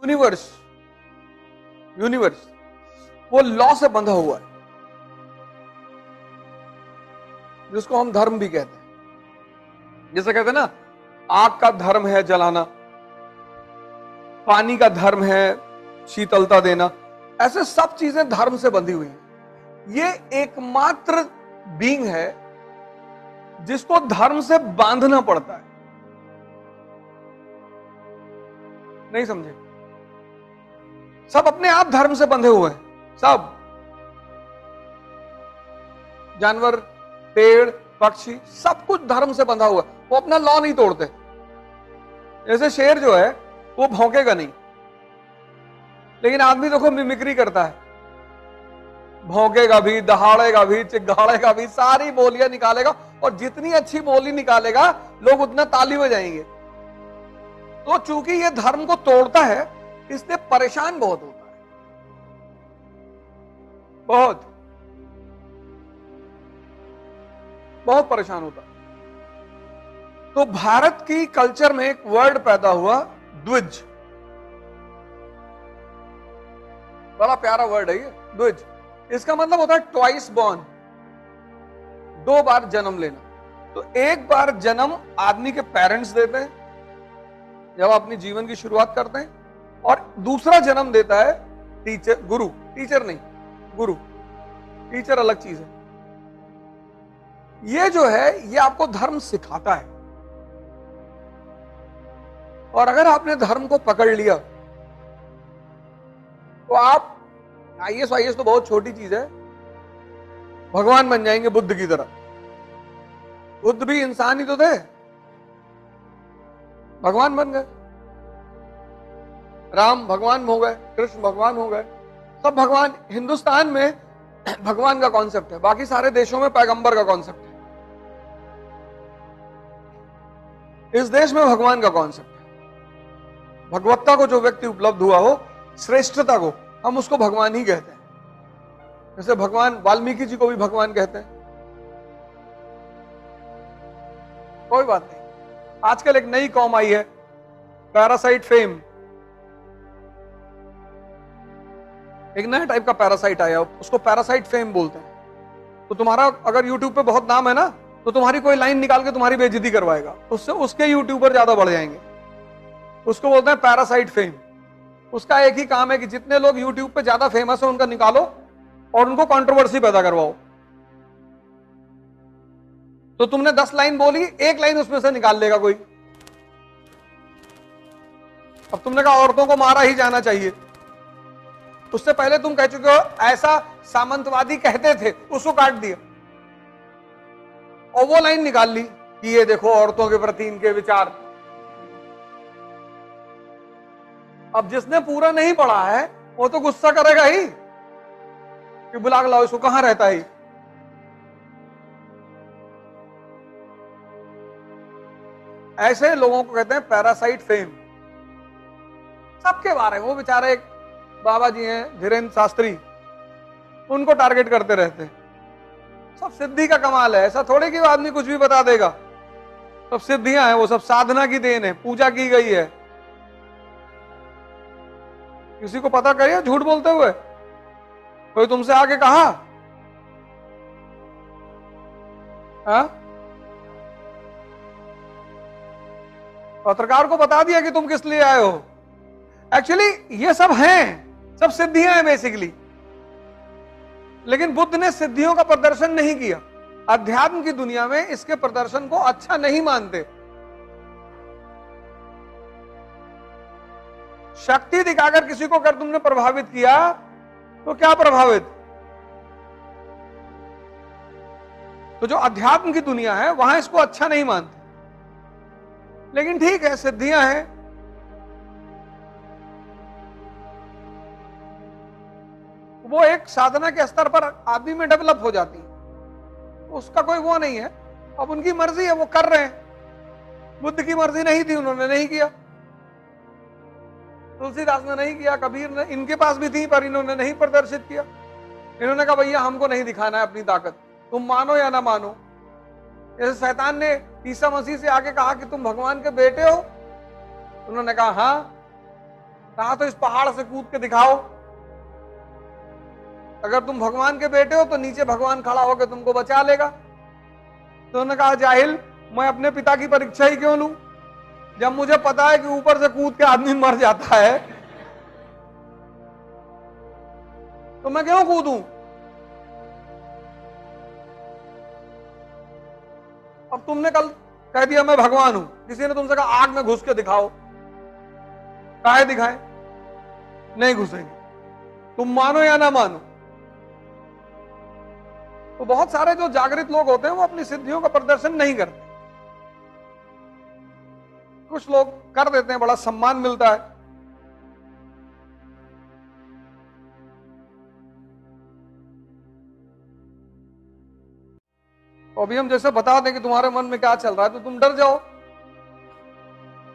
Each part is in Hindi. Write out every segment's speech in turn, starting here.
यूनिवर्स यूनिवर्स वो लॉ से बंधा हुआ है, जिसको हम धर्म भी कहते हैं। जैसे कहते हैं ना, आग का धर्म है जलाना, पानी का धर्म है शीतलता देना, ऐसे सब चीजें धर्म से बंधी हुई हैं। ये एकमात्र बीइंग है जिसको धर्म से बांधना पड़ता है। नहीं समझे? सब अपने आप धर्म से बंधे हुए हैं, सब जानवर, पेड़, पक्षी, सब कुछ धर्म से बंधा हुआ है। वो अपना लॉ नहीं तोड़ते। जैसे शेर जो है वो भौंकेगा नहीं, लेकिन आदमी देखो मिमिक्री करता है, भौंकेगा भी, दहाड़ेगा भी, चिल्लाएगा भी, सारी बोलियां निकालेगा, और जितनी अच्छी बोली निकालेगा लोग उतना ताली बजाएंगे। तो चूंकि ये धर्म को तोड़ता है, इसलिए परेशान बहुत होता है, बहुत बहुत परेशान होता है। तो भारत की कल्चर में एक वर्ड पैदा हुआ, द्विज। बड़ा प्यारा वर्ड है ये, द्विज। इसका मतलब होता है ट्वाइस बॉर्न, दो बार जन्म लेना। तो एक बार जन्म आदमी के पेरेंट्स देते हैं जब अपनी जीवन की शुरुआत करते हैं, और दूसरा जन्म देता है टीचर, गुरु, टीचर नहीं, गुरु। टीचर अलग चीज है। ये जो है ये आपको धर्म सिखाता है, और अगर आपने धर्म को पकड़ लिया तो आप IAS तो बहुत छोटी चीज है, भगवान बन जाएंगे बुद्ध की तरह। बुद्ध भी इंसान ही तो थे, भगवान बन गए। राम भगवान हो गए, कृष्ण भगवान हो गए, सब भगवान। हिंदुस्तान में भगवान का कॉन्सेप्ट है, बाकी सारे देशों में पैगंबर का कॉन्सेप्ट है। इस देश में भगवान का कॉन्सेप्ट है। भगवत्ता को जो व्यक्ति उपलब्ध हुआ हो, श्रेष्ठता को, हम उसको भगवान ही कहते हैं। जैसे भगवान वाल्मीकि जी को भी भगवान कहते हैं। कोई बात नहीं। आजकल एक नई कॉम आई है, पैरासाइट फेम। एक नया टाइप का पैरासाइट आया, उसको पैरासाइट फेम बोलते हैं। तो तुम्हारा अगर यूट्यूब पे बहुत नाम है ना, तो तुम्हारी कोई लाइन निकाल के तुम्हारी बेइज्जती करवाएगा, उससे उसके यूट्यूबर ज्यादा बढ़ जाएंगे। उसको बोलते हैं पैरासाइट फेम। उसका एक ही काम है कि जितने लोग यूट्यूब पे ज्यादा फेमस है उनका निकालो और उनको कंट्रोवर्सी पैदा करवाओ। तो तुमने 10 लाइन बोली, एक लाइन उसमें से निकाल लेगा कोई। अब तुमने कहा औरतों को मारा ही जाना चाहिए, उससे पहले तुम कह चुके हो ऐसा सामंतवादी कहते थे, उसको काट दिया और वो लाइन निकाल ली कि ये देखो औरतों के प्रति इनके विचार। अब जिसने पूरा नहीं पढ़ा है वो तो गुस्सा करेगा ही कि बुला के लाओ इसको, कहां रहता है। ऐसे लोगों को कहते हैं पैरासाइट फेम। सबके बारे में वो बेचारे, एक बाबा जी हैं धीरेन्द्र शास्त्री, उनको टारगेट करते रहते हैं। सब सिद्धि का कमाल है, ऐसा थोड़े कि आदमी कुछ भी बता देगा। सब सिद्धियां हैं, वो सब साधना की देन है, पूजा की गई है। किसी को पता करिए झूठ बोलते हुए, कोई तुमसे आके कहा? हाँ? पत्रकार को बता दिया कि तुम किस लिए आए हो। एक्चुअली ये सब हैं, सब सिद्धियां हैं बेसिकली। लेकिन बुद्ध ने सिद्धियों का प्रदर्शन नहीं किया। अध्यात्म की दुनिया में इसके प्रदर्शन को अच्छा नहीं मानते। शक्ति दिखाकर किसी को अगर तुमने प्रभावित किया तो क्या प्रभावित? तो जो अध्यात्म की दुनिया है वहां इसको अच्छा नहीं मानते। लेकिन ठीक है, सिद्धियां हैं। वो एक साधना के स्तर पर आदमी में डेवलप हो जाती है, उसका कोई वो नहीं है। अब उनकी मर्जी है, वो कर रहे हैं। बुद्ध की मर्जी नहीं थी, उन्होंने नहीं किया। तुलसीदास ने नहीं किया, कबीर ने, इनके पास भी थी पर इन्होंने नहीं प्रदर्शित किया। इन्होंने कहा भैया हमको नहीं दिखाना है अपनी ताकत, तुम मानो या ना मानो। जैसे शैतान ने ईसा मसीह से आके कहा कि तुम भगवान के बेटे हो, उन्होंने कहा हाँ। कहा तो इस पहाड़ से कूद के दिखाओ। अगर तुम भगवान के बेटे हो तो नीचे भगवान खड़ा होकर तुमको बचा लेगा। तो उन्होंने कहा जाहिल, मैं अपने पिता की परीक्षा ही क्यों लूं, जब मुझे पता है कि ऊपर से कूद के आदमी मर जाता है, तो मैं क्यों कूदूं। अब तुमने कल कह दिया मैं भगवान हूं, किसी ने तुमसे कहा आग में घुस के दिखाओ, काहे दिखाएं, नहीं घुसेंगे, तुम मानो या ना मानो। तो बहुत सारे जो जागृत लोग होते हैं वो अपनी सिद्धियों का प्रदर्शन नहीं करते। कुछ लोग कर देते हैं, बड़ा सम्मान मिलता है। तो अभी हम जैसे बता दें कि तुम्हारे मन में क्या चल रहा है तो तुम डर जाओ,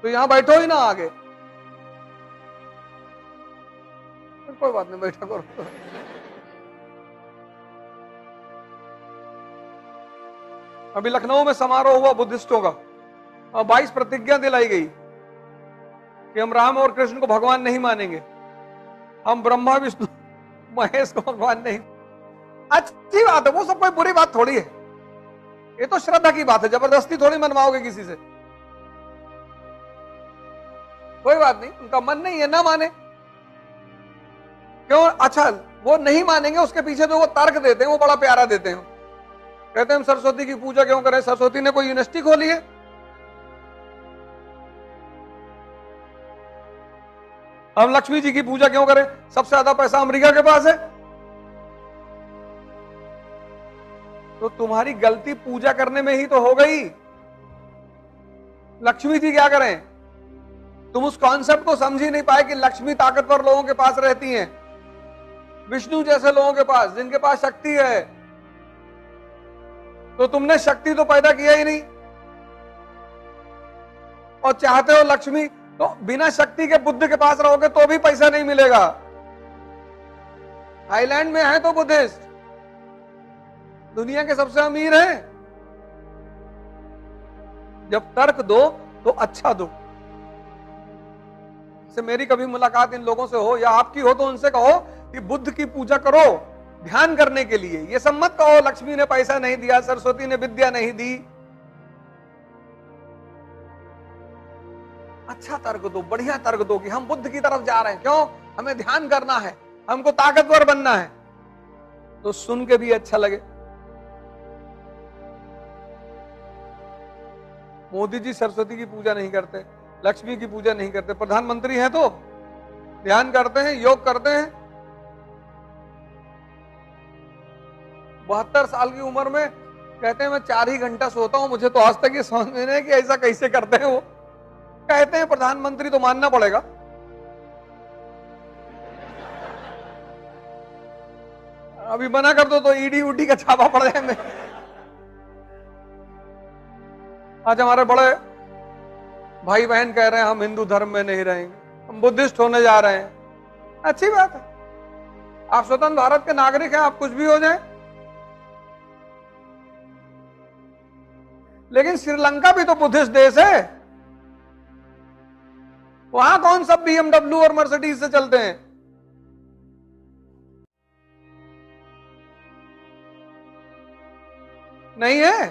तो यहां बैठो ही ना आगे। कोई बात नहीं, बैठा करो। अभी लखनऊ में समारोह हुआ बुद्धिस्टों का, और 22 प्रतिज्ञा दिलाई गई कि हम राम और कृष्ण को भगवान नहीं मानेंगे, हम ब्रह्मा विष्णु महेश को भगवान नहीं। अच्छी बात है, वो सब कोई बुरी बात थोड़ी है, ये तो श्रद्धा की बात है, जबरदस्ती थोड़ी मनवाओगे किसी से। कोई बात नहीं, उनका मन नहीं है ना माने, क्यों? अच्छा, वो नहीं मानेंगे, उसके पीछे जो वो तर्क देते हैं वो बड़ा प्यारा देते हैं। कहते हैं हम सरस्वती की पूजा क्यों करें, सरस्वती ने कोई यूनिवर्सिटी खोली है? हम लक्ष्मी जी की पूजा क्यों करें, सबसे ज्यादा पैसा अमेरिका के पास है। तो तुम्हारी गलती पूजा करने में ही तो हो गई। लक्ष्मी जी क्या करें, तुम उस कॉन्सेप्ट को समझ ही नहीं पाए कि लक्ष्मी ताकतवर लोगों के पास रहती हैं, विष्णु जैसे लोगों के पास, जिनके पास शक्ति है। तो तुमने शक्ति तो पैदा किया ही नहीं, और चाहते हो लक्ष्मी, तो बिना शक्ति के बुद्ध के पास रहोगे तो भी पैसा नहीं मिलेगा। थाईलैंड में है तो बुद्धिस्ट दुनिया के सबसे अमीर हैं। जब तर्क दो तो अच्छा दो। से मेरी कभी मुलाकात इन लोगों से हो या आपकी हो तो उनसे कहो कि बुद्ध की पूजा करो ध्यान करने के लिए, ये सब मत कहो लक्ष्मी ने पैसा नहीं दिया, सरस्वती ने विद्या नहीं दी। अच्छा तर्क दो, बढ़िया तर्क दो कि हम बुद्ध की तरफ जा रहे हैं, क्यों, हमें ध्यान करना है, हमको ताकतवर बनना है, तो सुन के भी अच्छा लगे। मोदी जी सरस्वती की पूजा नहीं करते, लक्ष्मी की पूजा नहीं करते, प्रधानमंत्री हैं तो ध्यान करते हैं, योग करते हैं। 72 साल की उम्र में कहते हैं मैं 4 ही घंटा सोता हूं, मुझे तो आज तक ये समझ में नहीं है कि ऐसा कैसे करते हैं। वो कहते हैं प्रधानमंत्री, तो मानना पड़ेगा। अभी मना कर दो तो ईडी उडी का छापा पड़ जाए। आज हमारे बड़े भाई बहन कह रहे हैं हम हिंदू धर्म में नहीं रहेंगे, हम बुद्धिस्ट होने जा रहे हैं। अच्छी बात है, आप स्वतंत्र भारत के नागरिक हैं, आप कुछ भी हो जाए। लेकिन श्रीलंका भी तो बुद्धिस्ट देश है, वहां कौन सब BMW और मर्सिडीज से चलते हैं? नहीं है।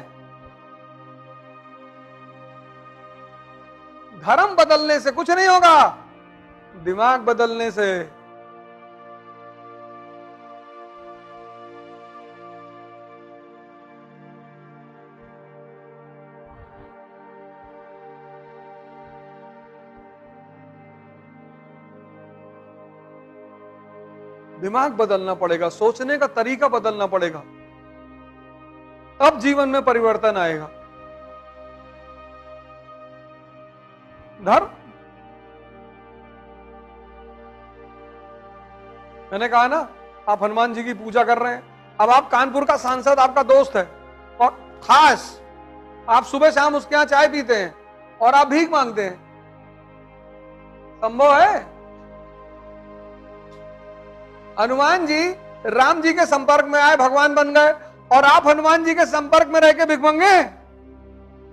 धर्म बदलने से कुछ नहीं होगा, दिमाग बदलने से। दिमाग बदलना पड़ेगा, सोचने का तरीका बदलना पड़ेगा, तब जीवन में परिवर्तन आएगा। धर्म, मैंने कहा ना, आप हनुमान जी की पूजा कर रहे हैं, अब आप कानपुर का सांसद आपका दोस्त है और खास आप सुबह शाम उसके यहां चाय पीते हैं और आप भीख मांगते हैं, संभव है? हनुमान जी राम जी के संपर्क में आए, भगवान बन गए, और आप हनुमान जी के संपर्क में रह के भिख मांगे?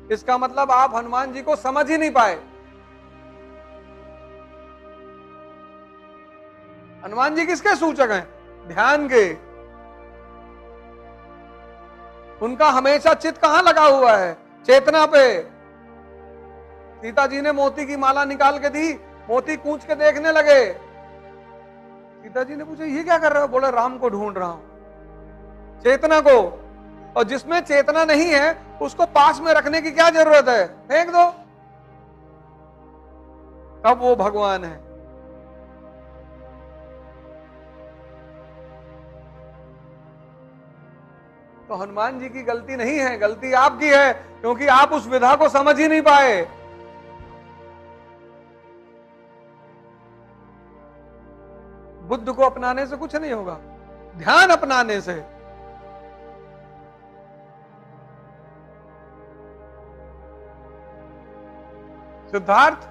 इसका मतलब आप हनुमान जी को समझ ही नहीं पाए। हनुमान जी किसके सूचक हैं? ध्यान के। उनका हमेशा चित्त कहां लगा हुआ है? चेतना पे। सीता जी ने मोती की माला निकाल के दी, मोती कूच के देखने लगे। सीता जी ने पूछा ये क्या कर रहे हो? बोले राम को ढूंढ रहा हूं, चेतना को। और जिसमें चेतना नहीं है उसको पास में रखने की क्या जरूरत है? फेंक दो, तब वो भगवान है। तो हनुमान जी की गलती नहीं है, गलती आपकी है, क्योंकि आप उस विधा को समझ ही नहीं पाए। बुद्ध को अपनाने से कुछ नहीं होगा, ध्यान अपनाने से। सिद्धार्थ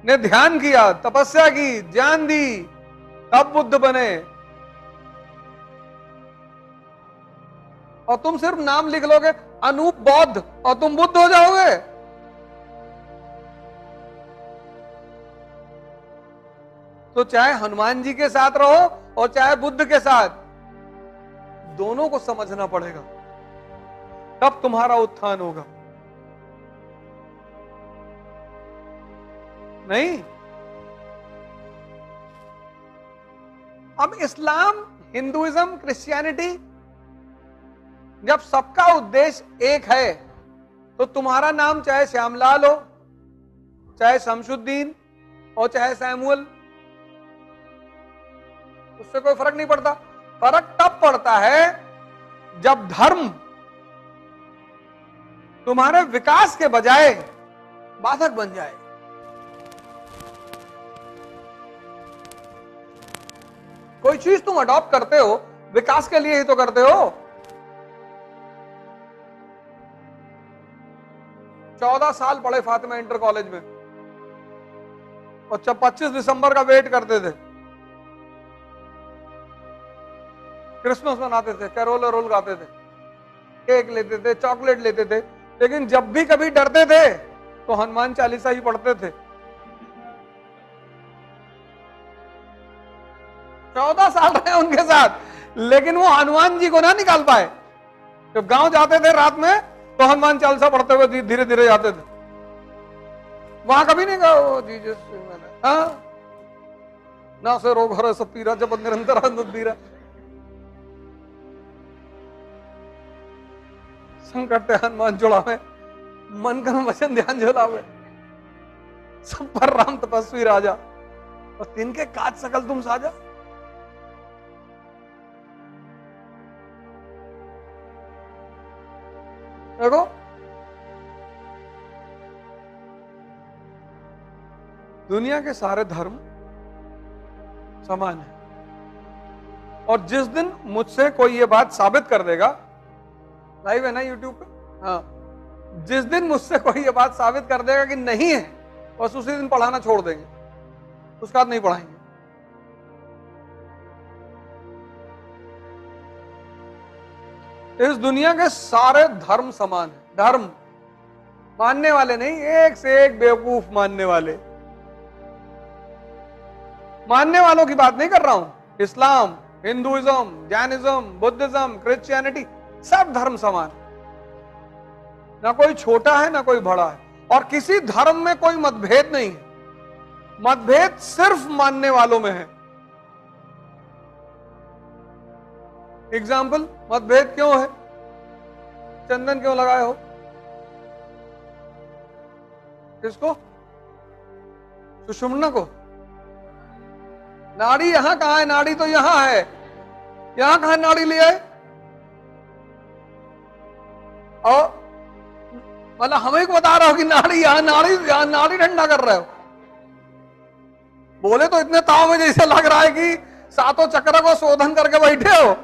ने ध्यान किया, तपस्या की, ज्ञान दी, तब बुद्ध बने। और तुम सिर्फ नाम लिख लोगे अनूप बौद्ध और तुम बुद्ध हो जाओगे? तो चाहे हनुमान जी के साथ रहो और चाहे बुद्ध के साथ, दोनों को समझना पड़ेगा, तब तुम्हारा उत्थान होगा। नहीं। अब इस्लाम, हिंदुइज्म, क्रिश्चियनिटी, जब सबका उद्देश्य एक है, तो तुम्हारा नाम चाहे श्यामलाल हो, चाहे शमशुद्दीन और चाहे सैमुअल, उससे कोई फर्क नहीं पड़ता। फर्क तब पड़ता है जब धर्म तुम्हारे विकास के बजाय बाधक बन जाए। कोई चीज तुम अडॉप्ट करते हो विकास के लिए ही तो करते हो। 14 साल पढ़े फातिमा इंटर कॉलेज में और 25 दिसंबर का वेट करते थे, क्रिसमस मनाते थे, कैरोल रोल गाते थे, केक लेते थे, चॉकलेट लेते थे, लेकिन जब भी कभी डरते थे तो हनुमान चालीसा ही पढ़ते थे। 14 साल रहे उनके साथ, लेकिन वो हनुमान जी को ना निकाल पाए। जब गांव जाते थे रात में तो हनुमान चालीसा पढ़ते हुए धीरे धीरे जाते थे। वहां कभी नहीं कहा जीसस मैंने, हाँ ना से रोग हर सब पीरा जब निरंतर आनंद दीरा। संकट हनुमान जुड़ावे, मन का वचन ध्यान झुलावे, सब पर राम तपस्वी राजा, और तिनके काज सकल तुम साजा। देखो दुनिया के सारे धर्म समान है, और जिस दिन मुझसे कोई ये बात साबित कर देगा, लाइव है ना यूट्यूब पे, हाँ, जिस दिन मुझसे कोई ये बात साबित कर देगा कि नहीं है, बस उसी दिन पढ़ाना छोड़ देंगे, उसके बाद नहीं पढ़ाएंगे। इस दुनिया के सारे धर्म समान है, धर्म मानने वाले नहीं, एक से एक बेवकूफ मानने वाले। मानने वालों की बात नहीं कर रहा हूं, इस्लाम, हिंदुइज्म, जैनिज्म, बुद्धिज्म, क्रिश्चियनिटी, सब धर्म समान, ना कोई छोटा है ना कोई बड़ा है, और किसी धर्म में कोई मतभेद नहीं है। मतभेद सिर्फ मानने वालों में है। एग्जाम्पल, मतभेद क्यों है? चंदन क्यों लगाए हो? किसको? सुषुम्ना को। नाड़ी यहां कहां है? नाड़ी तो यहां है, यहां कहां नाड़ी ले आए? और मतलब हमें को बता रहा हो कि नाड़ी यहां, नाड़ी ठंडा कर रहे हो। बोले तो इतने ताव में जैसे लग रहा है कि सातों चक्र को शोधन करके बैठे हो।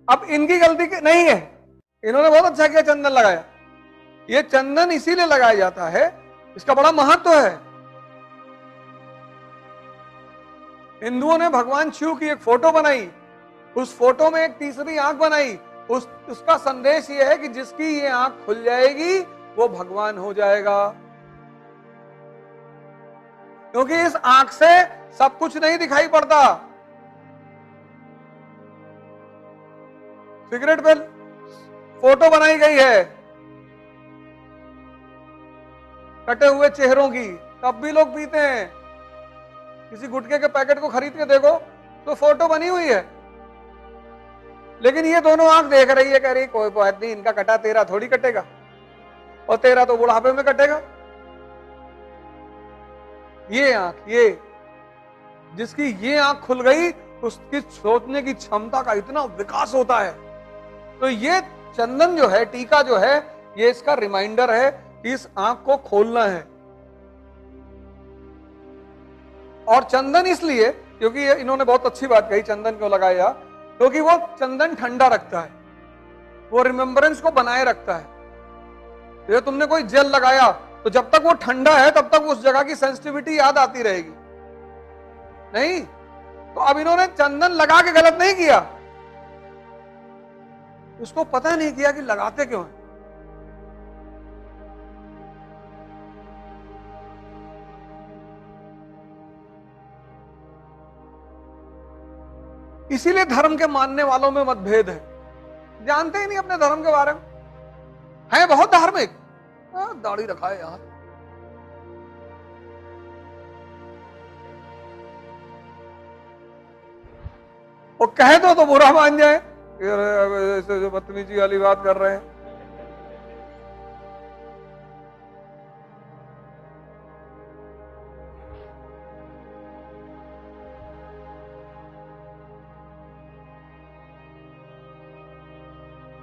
अब इनकी गलती नहीं है, इन्होंने बहुत अच्छा किया चंदन लगाया। ये चंदन इसीलिए लगाया जाता है, इसका बड़ा महत्व है। हिंदुओं ने भगवान शिव की एक फोटो बनाई, उस फोटो में एक तीसरी आंख बनाई, उसका संदेश यह है कि जिसकी ये आंख खुल जाएगी वो भगवान हो जाएगा। क्योंकि इस आंख से सब कुछ नहीं दिखाई पड़ता। सिगरेट पे फोटो बनाई गई है कटे हुए चेहरों की, तब भी लोग पीते हैं। किसी गुटखे के पैकेट को खरीद के देखो तो फोटो बनी हुई है, लेकिन ये दोनों आंख देख रही है, कह रही कोई बात नहीं, इनका कटा तेरा थोड़ी कटेगा, और तेरा तो बुढ़ापे में कटेगा। ये आंख, ये जिसकी ये आंख खुल गई, उसकी सोचने की क्षमता का इतना विकास होता है। तो ये चंदन जो है, टीका जो है, ये इसका रिमाइंडर है कि इस आंख को खोलना है। और चंदन इसलिए, क्योंकि इन्होंने बहुत अच्छी बात कही, चंदन क्यों लगाया, क्योंकि वो चंदन ठंडा रखता है, वो रिमेम्बरेंस को बनाए रखता है। ये तुमने कोई जेल लगाया तो जब तक वो ठंडा है तब तक उस जगह की सेंसिटिविटी याद आती रहेगी, नहीं? तो अब इन्होंने चंदन लगा के गलत नहीं किया, उसको पता नहीं किया कि लगाते क्यों है। इसीलिए धर्म के मानने वालों में मतभेद है, जानते ही नहीं अपने धर्म के बारे में, है बहुत धार्मिक, दाढ़ी रखा है यार, वो कहे तो बुरा मान जाए, ऐसे जो बदतमीजी वाली बात कर रहे हैं।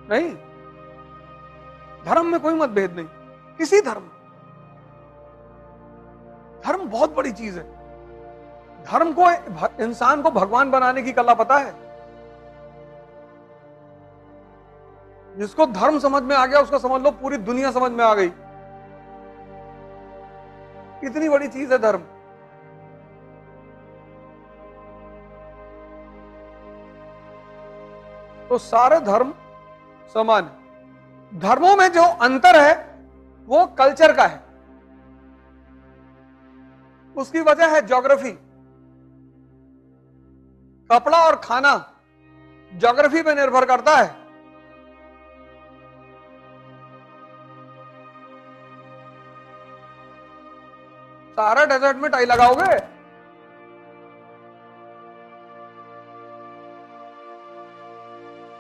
नहीं, धर्म में कोई मतभेद नहीं, किसी धर्म। धर्म बहुत बड़ी चीज है। धर्म को, इंसान को भगवान बनाने की कला पता है। जिसको धर्म समझ में आ गया, उसको समझ लो पूरी दुनिया समझ में आ गई। इतनी बड़ी चीज है धर्म। तो सारे धर्म समान है। धर्मों में जो अंतर है वो कल्चर का है, उसकी वजह है ज्योग्राफी। कपड़ा और खाना ज्योग्राफी पे निर्भर करता है। सारा डेजर्ट में टाई लगाओगे,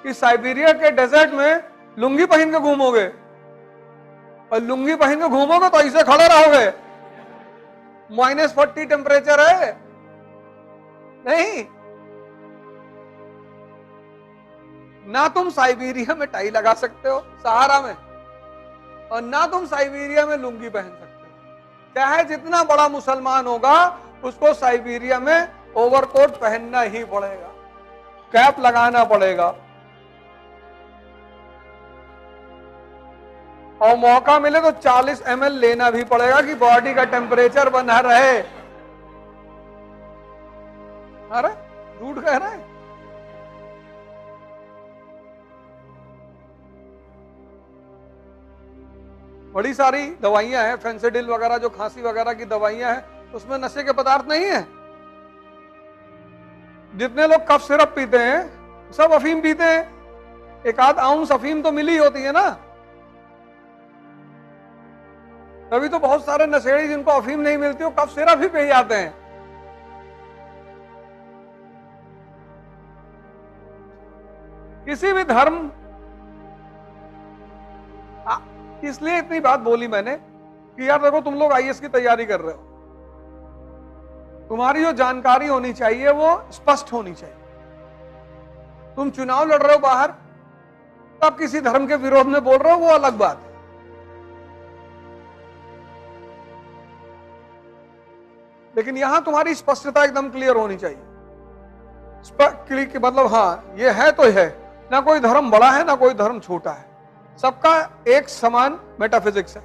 कि साइबेरिया के डेजर्ट में लुंगी पहन के घूमोगे, और लुंगी पहन के घूमोगे तो ऐसे खड़े रहोगे, -40 टेम्परेचर है, नहीं? ना तुम साइबेरिया में टाई लगा सकते हो सहारा में, और ना तुम साइबेरिया में लुंगी पहन सकते हो। चाहे जितना बड़ा मुसलमान होगा, उसको साइबेरिया में ओवरकोट पहनना ही पड़ेगा, कैप लगाना पड़ेगा, और मौका मिले तो 40 ml लेना भी पड़ेगा कि बॉडी का टेम्परेचर बना रहे। अरे झूठ कह रहे हैं? बड़ी सारी दवाइयां हैं, फेंसिडिल वगैरह, जो खांसी वगैरह की दवाइयां हैं, उसमें नशे के पदार्थ नहीं है। जितने लोग कफ सिरप पीते हैं सब अफीम पीते हैं। एक आध आउंस अफीम तो मिली होती है ना, तभी तो बहुत सारे नशेड़ी जिनको अफीम नहीं मिलती वो कफ सिरप ही पे ही आते हैं। किसी भी धर्म, इसलिए इतनी बात बोली मैंने कि यार देखो, तुम लोग आईएएस की तैयारी कर रहे हो, तुम्हारी जो जानकारी होनी चाहिए वो स्पष्ट होनी चाहिए। तुम चुनाव लड़ रहे हो बाहर, तब किसी धर्म के विरोध में बोल रहे हो, वो अलग बात है। लेकिन यहां तुम्हारी स्पष्टता एकदम क्लियर होनी चाहिए। मतलब हाँ, ये है तो है, ना कोई धर्म बड़ा है ना कोई धर्म छोटा है, सबका एक समान मेटाफिजिक्स है।